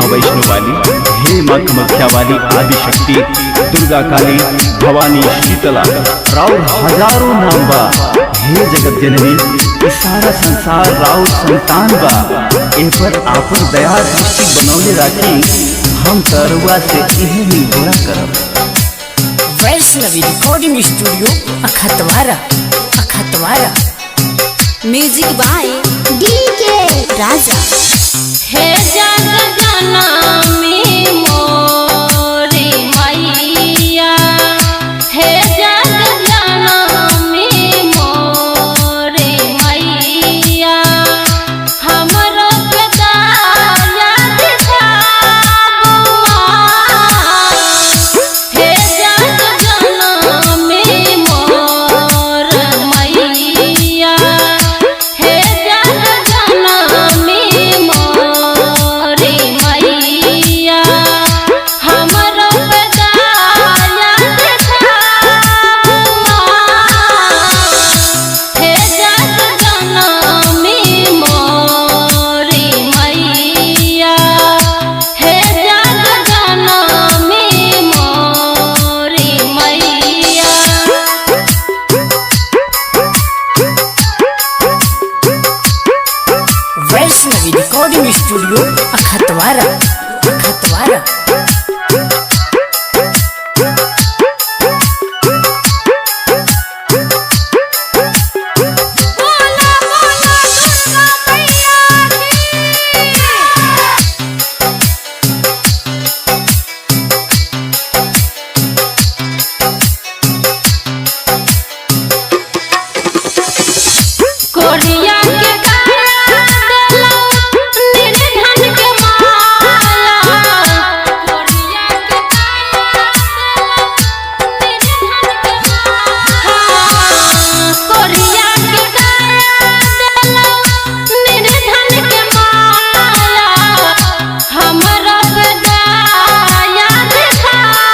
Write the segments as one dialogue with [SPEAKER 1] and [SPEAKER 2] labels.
[SPEAKER 1] माँ वैष्णो वाली, हे माँ कामाख्या वाली, आदि शक्ति, दुर्गा काली, भवानी, शीतला, राउर हजारों नाम बा। हे जगत जननी, सारा संसार राउर संतान बा। ए पर आपन दया दृष्टि बनौले राखी, हम तरुआ से इहे निहोरा करब।
[SPEAKER 2] Vaishnavi recording studio Akhtwara.
[SPEAKER 3] Music by DK Raja.
[SPEAKER 4] हे जग जननी मोरी मैया, हे जग जननी मोरी मैया, हमरो पे दया दिखाबू माँ। हे जग जननी मोर मैया, हे जग जननी मोरी मैया, हमरो पे दया दिखाबू माँ। हे जग जननी मोरी मैया, हे जग जननी मोरी मैया।
[SPEAKER 2] Vaishnavi recording studio Akhtwara.
[SPEAKER 4] बोला बोला दुर्गा मैया की। कोरिया के काया देलौ निर्धन के माला, कोरिया के काया देलौ निर्धन के माला, कोरिया के काया देलौ निर्धन के माला, हमरा पे दया दिखाबू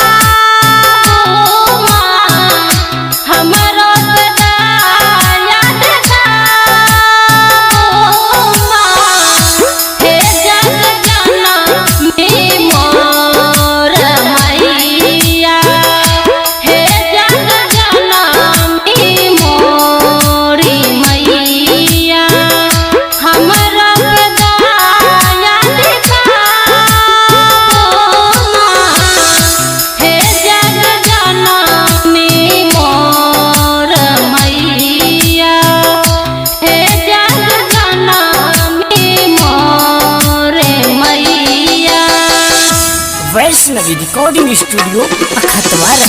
[SPEAKER 4] माँ। हमरा पे दया दिखाबू माँ। हे जग जननी मोर मैया, हे जग जननी मोरी मैया, हमरा पे दया दिखाबू माँ। हे जग जननी मोर मैया, हे जग जननी मोर मैया।
[SPEAKER 2] Vaishnavi recording studio अखतवारा।